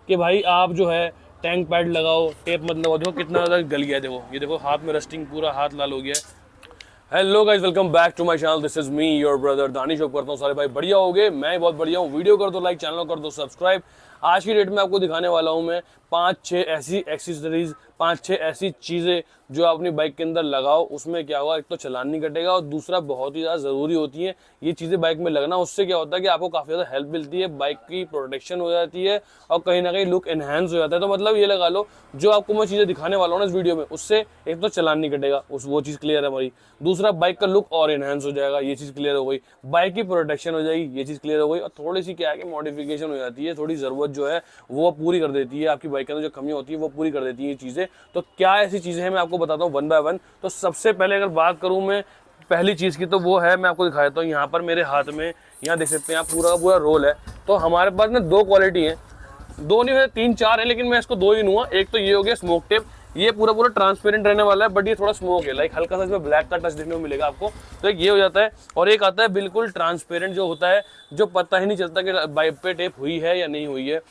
कि भाई आप जो है टैंक पैड लगाओ, टेप मत लगाओ। देखो कितना ज़्यादा गल गया है, देखो ये देखो हाथ में रस्टिंग, पूरा हाथ लाल हो गया है। Hello guys, welcome back to my channel. This is me your brother Danish. Hope करता हूँ सारे भाई बढ़िया होगे, मैं बहुत बढ़िया हूँ। वीडियो कर दो लाइक, चैनल कर दो सब्सक्राइब। आज की डेट में आपको दिखाने वाला हूँ मैं 5-6 ऐसी एक्सेसरीज, 5-6 ऐसी चीज़ें जो आप अपनी बाइक के अंदर लगाओ। उसमें क्या होगा, एक तो चालान नहीं कटेगा और दूसरा बहुत ही ज़्यादा ज़रूरी होती है ये चीज़ें बाइक में लगना। उससे क्या होता है कि आपको काफ़ी ज़्यादा हेल्प मिलती है, बाइक की प्रोटेक्शन हो जाती है और कहीं ना कहीं लुक एनहेंस हो जाता है। तो मतलब ये लगा लो, जो आपको मैं चीज़ें दिखाने वाला हूँ ना इस वीडियो में, उससे एक तो चालान नहीं कटेगा, वो चीज़ क्लियर है हमारी। दूसरा, बाइक का लुक और एनहेंस हो जाएगा, ये चीज़ क्लियर हो गई। बाइक की प्रोटेक्शन हो जाएगी, ये चीज़ क्लियर हो गई। और थोड़ी सी क्या है कि मॉडिफिकेशन हो जाती है, थोड़ी ज़रूरत जो है वो पूरी कर देती है, आपकी बाइक के अंदर जो कमियां होती है वो पूरी कर देती है ये चीज़ें। तो क्या ऐसी चीज़ें हैं मैं आपको बताता हूँ वन बाय वन। तो सबसे पहले अगर बात करूँ मैं पहली चीज़ की, तो वो है, मैं आपको दिखा देता हूँ। यहाँ पर मेरे हाथ में, यहाँ देख सकते हैं आप, पूरा का पूरा रोल है। तो हमारे पास ना दो क्वालिटी है, दो नहीं है, 3-4 है, लेकिन मैं इसको दो ही लूँगा। एक तो ये हो गया स्मोक टेप, ये पूरा पूरा ट्रांसपेरेंट रहने वाला है, बट ये थोड़ा स्मोक है, लाइक हल्का सा इसमें ब्लैक का टच देखने को मिलेगा आपको। तो एक ये हो जाता है, और एक आता है बिल्कुल ट्रांसपेरेंट जो होता है, जो पता ही नहीं चलता कि बाइक पे टेप हुई है या नहीं हुई है।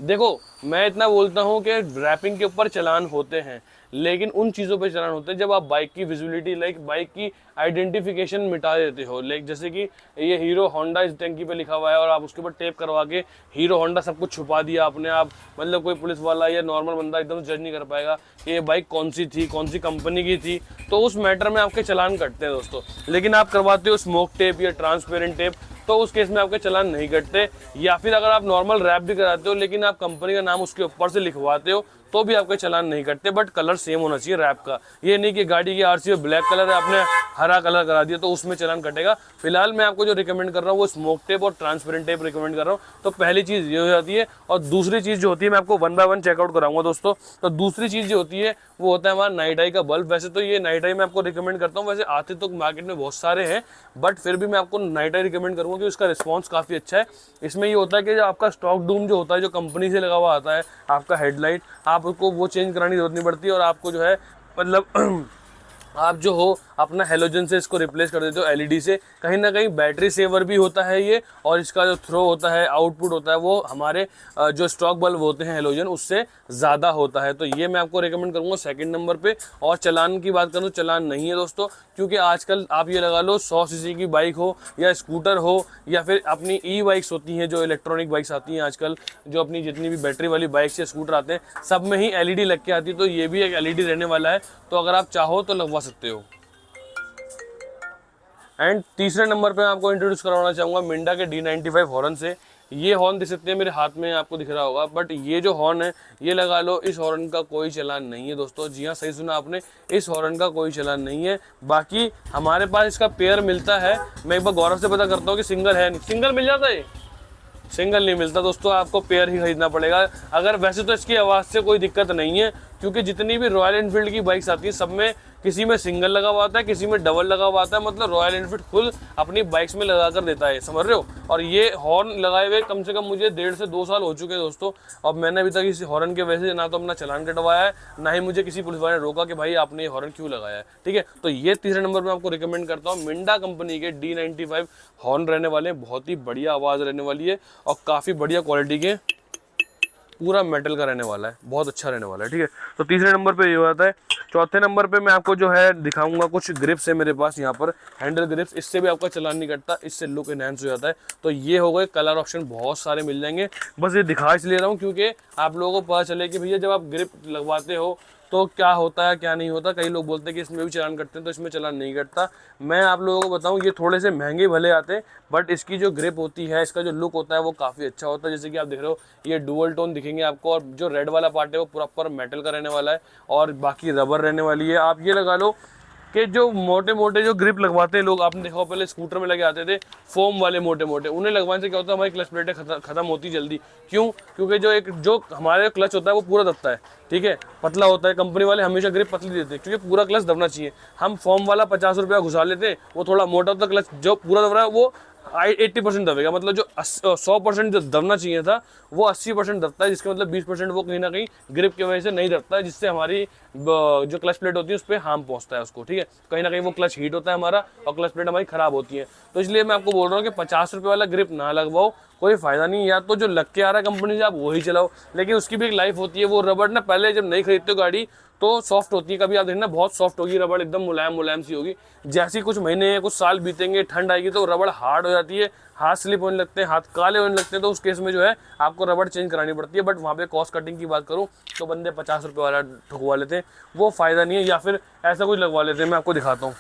देखो, मैं इतना बोलता हूँ कि रैपिंग के ऊपर चालान होते हैं, लेकिन उन चीज़ों पे चालान होते हैं जब आप बाइक की विजिबिलिटी, लाइक बाइक की आइडेंटिफिकेशन मिटा देते हो। लाइक जैसे कि ये हीरो होंडा इस टंकी पे लिखा हुआ है और आप उसके ऊपर टेप करवा के हीरो होंडा सब कुछ छुपा दिया आपने। आप मतलब कोई पुलिस वाला या नॉर्मल बंदा एकदम जज नहीं कर पाएगा कि ये बाइक कौन सी थी, कौन सी कंपनी की थी। तो उस मैटर में आपके चालान कटते हैं दोस्तों। लेकिन आप करवाते हो स्मोक टेप या ट्रांसपेरेंट टेप, तो उस केस में आपके चालान नहीं कटते। या फिर अगर आप नॉर्मल रैप भी कराते हो लेकिन आप कंपनी का नाम उसके ऊपर से लिखवाते हो, तो भी आपके चालान नहीं कटते। बट कलर सेम होना चाहिए रैप का। ये नहीं कि गाड़ी की आरसी में ब्लैक कलर है, आपने हरा कलर करा दिया तो उसमें चालान कटेगा। फिलहाल मैं आपको जो रिकमेंड कर रहा हूँ वो स्मोक टेप और ट्रांसपेरेंट टेप रिकमेंड कर रहा हूँ। तो पहली चीज़ ये हो जाती है। और दूसरी चीज़ जो होती है, मैं आपको वन बाय वन चेकआउट कराऊंगा दोस्तों। तो दूसरी चीज़ जो होती है वो होता है हमारा नाइट आई का बल्ब। वैसे तो ये नाइट आई मैं आपको रिकमेंड करता हूँ, वैसे आते तो मार्केट में बहुत सारे हैं, बट फिर भी मैं आपको नाइट आई रिकमेंड करूँगा कि उसका रिस्पॉन्स काफ़ी अच्छा है। इसमें ये होता है कि जो आपका स्टॉक डूम जो होता है, जो कंपनी से लगा हुआ आता है आपका हेडलाइट, आपको वो चेंज कराने की जरूरत नहीं पड़ती। और आपको जो है मतलब आप जो हो अपना हेलोजन से इसको रिप्लेस कर देते हो एलईडी से। कहीं ना कहीं बैटरी सेवर भी होता है ये, और इसका जो थ्रो होता है, आउटपुट होता है, वो हमारे जो स्टॉक बल्ब होते हैं हेलोजन उससे ज़्यादा होता है। तो ये मैं आपको रिकमेंड करूँगा सेकंड नंबर पे। और चालान की बात करूँ, चालान नहीं है दोस्तों, क्योंकि आजकल आप ये लगा लो 100 सीसी की बाइक हो या स्कूटर हो या फिर अपनी ई बाइक्स होती हैं, जो इलेक्ट्रॉनिक बाइक्स आती हैं आजकल, जो अपनी जितनी भी बैटरी वाली बाइक्स या स्कूटर आते हैं, सब में ही एलईडी लग के आती है। तो ये भी एक एलईडी रहने वाला है, तो अगर आप चाहो तो लगवा सकते हो। एंड तीसरे नंबर पे मैं आपको इंट्रोड्यूस करवाना चाहूँगा मिंडा के D95 हॉर्न से। ये हॉर्न देख सकते हैं मेरे हाथ में, आपको दिख रहा होगा, बट ये जो हॉर्न है, ये लगा लो इस हॉर्न का कोई चालान नहीं है दोस्तों। जी हाँ, सही सुना आपने, इस हॉर्न का कोई चालान नहीं है। बाकी हमारे पास इसका पेयर मिलता है। मैं एक बार गौरव से पता करता हूँ कि सिंगल है, सिंगल मिल जाता है। सिंगल नहीं मिलता दोस्तों, आपको पेयर ही खरीदना पड़ेगा। अगर वैसे तो इसकी आवाज़ से कोई दिक्कत नहीं है, क्योंकि जितनी भी रॉयल एनफील्ड की बाइक्स आती हैं सब में किसी में सिंगल लगा हुआ आता है, किसी में डबल लगा हुआ आता है। मतलब रॉयल एनफील्ड खुद अपनी बाइक्स में लगा कर देता है, समझ रहे हो। और ये हॉर्न लगाए हुए कम से कम मुझे 1.5 से 2 साल हो चुके हैं दोस्तों। अब मैंने अभी तक इस हॉर्न के वजह से ना तो अपना चालान कटवाया है, ना ही मुझे किसी पुलिस वाले ने रोका कि भाई आपने ये हॉर्न क्यों लगाया है। ठीक है, तो ये तीसरे नंबर पर आपको रिकमेंड करता हूँ। मिंडा कंपनी के D95 हॉर्न रहने वाले हैं, बहुत ही बढ़िया आवाज़ रहने वाली है और काफ़ी बढ़िया क्वालिटी के, पूरा मेटल का रहने वाला है, बहुत अच्छा रहने वाला है। ठीक है, तो तीसरे नंबर पे ये आता है। चौथे नंबर पे मैं आपको जो है दिखाऊंगा कुछ ग्रिप्स है मेरे पास, यहाँ पर हैंडल ग्रिप्स। इससे भी आपका चालान नहीं कटता, इससे लुक एनहांस हो जाता है। तो ये हो गए, कलर ऑप्शन बहुत सारे मिल जाएंगे। बस ये दिखा इसलिए रहा हूँ क्योंकि आप लोगों को पता चले कि भैया जब आप ग्रिप लगवाते हो तो क्या होता है क्या नहीं होता। कई लोग बोलते हैं कि इसमें भी चालान कटते हैं, तो इसमें चालान नहीं कटता। मैं आप लोगों को बताऊं, ये थोड़े से महंगे भले आते हैं, बट इसकी जो ग्रिप होती है, इसका जो लुक होता है वो काफ़ी अच्छा होता है। जैसे कि आप देख रहे हो, ये डुअल टोन दिखेंगे आपको, और जो रेड वाला पार्ट है वो प्रॉपर मेटल का रहने वाला है और बाकी रबर रहने वाली है। आप ये लगा लो कि जो मोटे मोटे जो ग्रिप लगवाते हैं लोग, आपने देखा हो पहले स्कूटर में लगे आते थे फोम वाले मोटे मोटे, उन्हें लगवाने से क्या होता है, हमारी क्लच प्लेटें खत्म होती जल्दी। क्यों? क्योंकि जो हमारे क्लच होता है वो पूरा दबता है, ठीक है, पतला होता है। कंपनी वाले हमेशा ग्रिप पतली देते हैं क्योंकि पूरा क्लच दबना चाहिए। हम फॉर्म वाला 50 रुपया घुसा लेते हैं, वो थोड़ा मोटा होता है, क्लच जो पूरा दब रहा है वो 80% दबेगा, मतलब जो 100% जो दबना चाहिए था वो 80% दबता है, जिसके मतलब 20% वो कहीं ना कहीं ग्रिप की वजह से नहीं दबता है, जिससे हमारी जो क्लच प्लेट होती है उस पर हार्म पहुंचता है उसको, ठीक है। कहीं ना कहीं वो क्लच हीट होता है हमारा और क्लच प्लेट हमारी खराब होती है। तो इसलिए मैं आपको बोल रहा हूँ कि 50 रुपये वाला ग्रिप ना लगवाओ, कोई फायदा नहीं। या तो जो लग के आ रहा है कंपनी से आप वही चलाओ, लेकिन उसकी भी एक लाइफ होती है। वो रबड़ ना पहले जब नहीं खरीदते हो गाड़ी तो सॉफ्ट होती है, कभी आप देखना बहुत सॉफ्ट होगी रबड़, एकदम मुलायम मुलायम सी होगी। जैसे ही कुछ महीने कुछ साल बीतेंगे, ठंड आएगी तो रबड़ हार्ड हो जाती है, हाथ स्लिप होने लगते हैं, हाथ काले होने लगते हैं। तो उस केस में जो है आपको रबड़ चेंज करानी पड़ती है। बट वहाँ पे कॉस्ट कटिंग की बात करूँ तो बंदे 50 रुपये वाला ठुकवा लेते हैं, वो फ़ायदा नहीं है। या फिर ऐसा कुछ लगवा लेते हैं, मैं आपको दिखाता हूँ।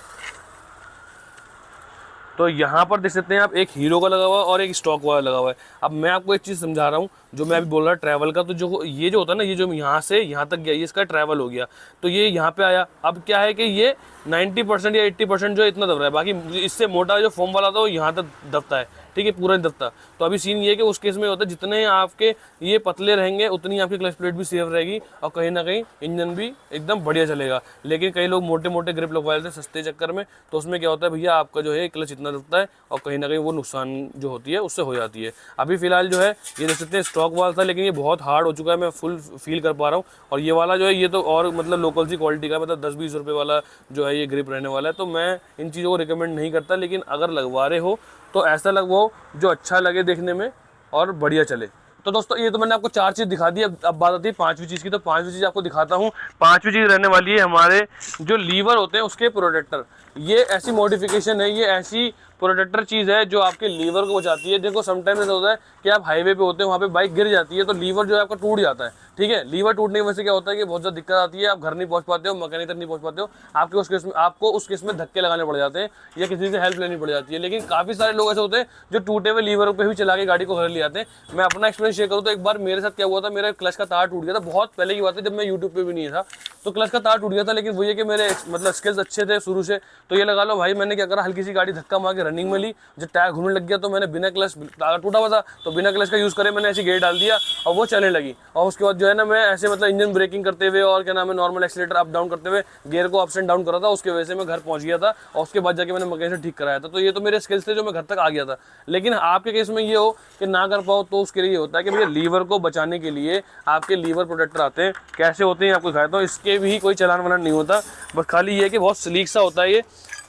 तो यहाँ पर देख सकते हैं आप, एक हीरो का लगा हुआ है और एक स्टॉक वाला लगा हुआ है। अब मैं आपको एक चीज़ समझा रहा हूँ, जो मैं अभी बोल रहा ट्रैवल का, तो जो ये जो होता है ना, ये जो यहाँ से यहाँ तक गया, ये इसका ट्रैवल हो गया, तो ये यहाँ पे आया। अब क्या है कि ये 90% या 80% जो इतना दब रहा है, बाकी इससे मोटा जो फोम वाला था वो यहाँ तक दबता है, ठीक है, पूरा नहीं दबता। तो अभी सीन ये कि उस केस में होता है जितने आपके ये पतले रहेंगे उतनी आपकी क्लच प्लेट भी सेफ रहेगी और कहीं ना कहीं इंजन भी एकदम बढ़िया चलेगा। लेकिन कई लोग मोटे मोटे ग्रिप लगवा लेते हैं सस्ते चक्कर में, तो उसमें क्या होता है भैया, आपका जो है क्लच इतना दबता है और कहीं ना कहीं वो नुकसान जो होती है उससे हो जाती है। अभी फिलहाल जो है ये देख सकते हैं स्टॉक वाला था, लेकिन ये बहुत हार्ड हो चुका है, मैं फुल फील कर पा रहा हूँ। और ये वाला जो है ये तो और मतलब लोकल सी क्वालिटी का, मतलब 10-20 रुपये वाला जो है ये ग्रिप रहने वाला है। तो मैं इन चीज़ों को रिकमेंड नहीं करता, लेकिन अगर लगवा रहे हो तो ऐसा लगवाओ जो अच्छा लगे देखने में और बढ़िया चले। तो दोस्तों ये तो मैंने आपको 4 चीज़ दिखा दी। अब बात आती है 5वीं चीज़ की। तो 5वीं चीज़ आपको दिखाता हूँ। 5वीं चीज़ रहने वाली है हमारे जो लीवर होते हैं उसके प्रोटेक्टर। ये ऐसी मॉडिफिकेशन है, ये ऐसी प्रोटेक्टर चीज़ है जो आपके लीवर को बचाती है। देखो समटाइम्स ऐसा होता है कि आप हाईवे पे होते हैं, वहाँ पे बाइक गिर जाती है तो लीवर जो है आपका टूट जाता है, ठीक है। लीवर टूटने की वजह से क्या होता है कि बहुत ज़्यादा दिक्कत आती है, आप घर नहीं पहुँच पाते हो, मैकेनिक तक नहीं पहुँच पाते हो, आपको उस केस में धक्के लगाने पड़ जाते हैं या किसी से हेल्प लेनी पड़ जाती है। लेकिन काफ़ी सारे लोग ऐसे होते हैं जो टूटे हुए लीवर पे भी चला के गाड़ी को घर ले आते हैं। मैं अपना एक्सपीरियंस शेयर करूँ तो एक बार मेरे साथ क्या हुआ था, मेरा क्लच का तार टूट गया था। बहुत पहले की बात है, जब मैं यूट्यूब पे भी नहीं था, तो क्लच का तार टूट गया था। लेकिन वो ये कि मेरे मतलब स्किल्स अच्छे थे शुरू से, तो ये लगा लो भाई मैंने क्या करा, हल्की सी गाड़ी धक्का मार के रनिंग में ली, जब टायर घूमने लग गया तो मैंने बिना क्लच, तार टूटा हुआ था तो बिना क्लच का यूज़ करे मैंने ऐसी गेयर डाल दिया और वो चलने लगी। और उसके बाद जो है ना, मैं ऐसे मतलब इंजन ब्रेकिंग करते हुए और क्या नाम है नॉर्मल एक्सीलेटर अप डाउन करते हुए गियर को अप्स एंड डाउन करा था, उसकी वजह से मैं घर पहुंच गया था और उसके बाद जाके मैंने मैकेनिक से ठीक कराया था। तो ये तो मेरे स्किल्स थे जो मैं घर तक आ गया था। लेकिन आपके केस में ये हो कि ना कर पाओ तो उसके लिए होता है कि भैया लीवर को बचाने के लिए आपके लीवर प्रोटेक्टर आते हैं। कैसे होते हैं आपको दिखाता हूँ। इसके भी कोई चलान वलान नहीं होता, बस खाली ये कि बहुत स्लीक सा होता है ये।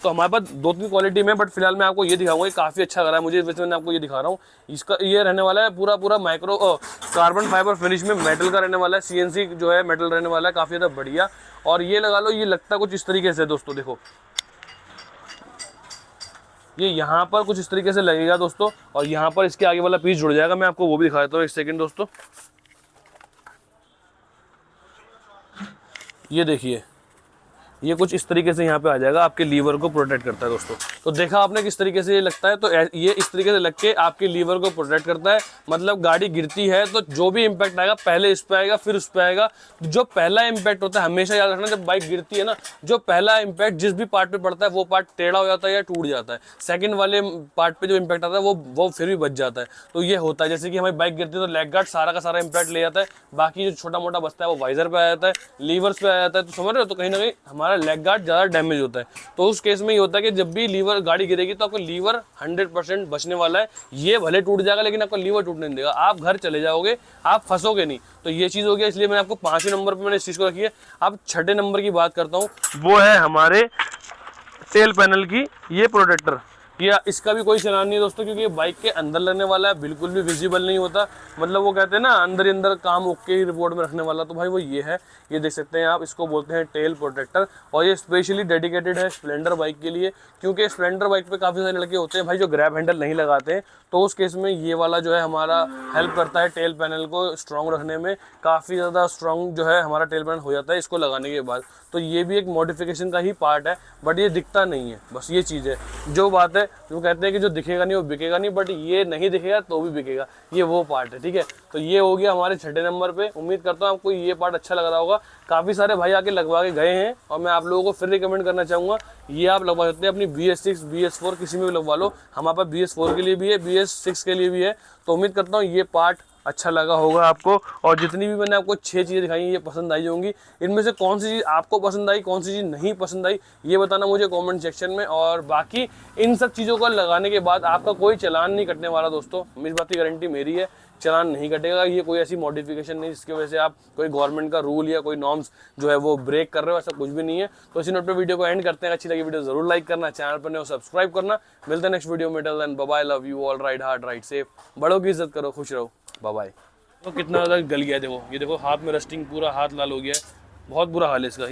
तो हमारे पास 2-3 क्वालिटी में, बट फिलहाल मैं आपको ये दिखाऊंगा, ये काफ़ी अच्छा लग रहा है मुझे, वैसे मैंने आपको ये दिखा रहा हूँ। इसका ये रहने वाला है पूरा माइक्रो कार्बन फाइबर फिनिश में मेटल का रहने वाला है। CNC जो है मेटल रहने वाला है, काफ़ी ज़्यादा बढ़िया। और ये लगा लो, ये लगता कुछ इस तरीके से दोस्तों, देखो ये यहाँ पर कुछ इस तरीके से लगेगा दोस्तों, और यहाँ पर इसके आगे वाला पीस जुड़ जाएगा। मैं आपको वो भी दिखा देता हूँ, एक सेकेंड दोस्तों। ये देखिए, ये कुछ इस तरीके से यहाँ पे आ जाएगा, आपके लीवर को प्रोटेक्ट करता है दोस्तों। तो देखा आपने किस तरीके से ये लगता है। तो ये इस तरीके से लग के आपके लीवर को प्रोटेक्ट करता है। मतलब गाड़ी गिरती है तो जो भी इम्पैक्ट आएगा पहले इस पे आएगा फिर उस पे आएगा। जो पहला इम्पैक्ट होता है, हमेशा याद रखना, जब बाइक गिरती है ना, जो पहला इम्पैक्ट जिस भी पार्ट पे पड़ता है वो पार्ट टेढ़ा हो जाता है या टूट जाता है। सेकंड वाले पार्ट पे जो इम्पैक्ट आता है वो फिर भी बच जाता है। तो ये होता है, जैसे कि हमारी बाइक गिरती है तो लेग गार्ड सारा का सारा इम्पैक्ट ले जाता है, बाकी जो छोटा मोटा बचता है वो वाइजर पे आ जाता है, लीवर्स पे आ जाता है। तो समझ रहे हो, तो कहीं ना कहीं हमारा लेग गार्ड ज़्यादा डैमेज होता है। तो उस केस में ये होता है कि जब भी लीवर गाड़ी गिरेगी तो आपका लीवर 100% बचने वाला है। ये भले टूट जाएगा लेकिन आपका लीवर टूटने नहीं देगा, आप घर चले जाओगे, आप फंसोगे नहीं। तो ये चीज़ हो गया, इसलिए मैंने आपको 5वें नंबर पर मैंने इस चीज़ को रखी है। अब 6ठे नंबर की बात करता हूँ, वो है हमारे टेल पैनल की ये प्रोटेक्टर। या इसका भी कोई चलान नहीं है दोस्तों, क्योंकि ये बाइक के अंदर लगने वाला है, बिल्कुल भी विजिबल नहीं होता। मतलब वो कहते हैं ना अंदर ही अंदर काम ओके ही रिपोर्ट में रखने वाला, तो भाई वो ये है। ये देख सकते हैं आप, इसको बोलते हैं टेल प्रोटेक्टर। और ये स्पेशली डेडिकेटेड है स्प्लेंडर बाइक के लिए, क्योंकि स्प्लेंडर बाइक पे काफ़ी सारे लड़के होते हैं भाई जो ग्रैब हैंडल नहीं लगाते हैं। तो उस केस में ये वाला जो है हमारा हेल्प करता है टेल पैनल को स्ट्रॉन्ग रखने में। काफ़ी ज़्यादा स्ट्रॉन्ग जो है हमारा टेल पैनल हो जाता है इसको लगाने के बाद। तो ये भी एक मॉडिफिकेशन का ही पार्ट है, बट ये दिखता नहीं है, बस ये चीज़ है। जो बात है, जो कहते हैं कि जो दिखेगा नहीं वो बिकेगा नहीं, बट ये नहीं दिखेगा तो भी बिकेगा, ये वो पार्ट है, ठीक है। तो ये हो गया हमारे 6ठे नंबर पे। उम्मीद करता हूँ आपको ये पार्ट अच्छा लग रहा होगा। काफ़ी सारे भाई आके लगवा के गए हैं और मैं आप लोगों को फिर रिकमेंड करना चाहूँगा, ये आप लगवा सकते हैं अपनी BS6 BS4 किसी में भी लगवा लो। हमारे पास BS4 के लिए भी है, BS6 के लिए भी है। तो उम्मीद करता हूँ ये पार्ट अच्छा लगा होगा आपको। और जितनी भी मैंने आपको 6 चीज़ें दिखाई हैं ये पसंद आई होंगी। इनमें से कौन सी चीज़ आपको पसंद आई, कौन सी चीज़ नहीं पसंद आई, ये बताना मुझे कमेंट सेक्शन में। और बाकी इन सब चीज़ों को लगाने के बाद आपका कोई चालान नहीं कटने वाला दोस्तों, इस बात की गारंटी मेरी है, चालान नहीं कटेगा। ये कोई ऐसी मॉडिफिकेशन नहीं जिसकी वजह से आप कोई गवर्नमेंट का रूल या कोई नॉर्म्स जो है वो ब्रेक कर रहे हो, ऐसा कुछ भी नहीं है। तो इसी नोट पे वीडियो को एंड करते हैं। अच्छी लगी वीडियो जरूर लाइक करना, चैनल पर नहीं हो सब्सक्राइब करना। मिलते हैं नेक्स्ट वीडियो में। Till then bye bye, love you all, ride hard, ride safe, बड़ों की इज्जत करो, खुश रहो, बाय बाय। तो कितना ज़्यादा गल गया है, देखो ये देखो हाथ में रस्टिंग, पूरा हाथ लाल हो गया है, बहुत बुरा हाल है इसका।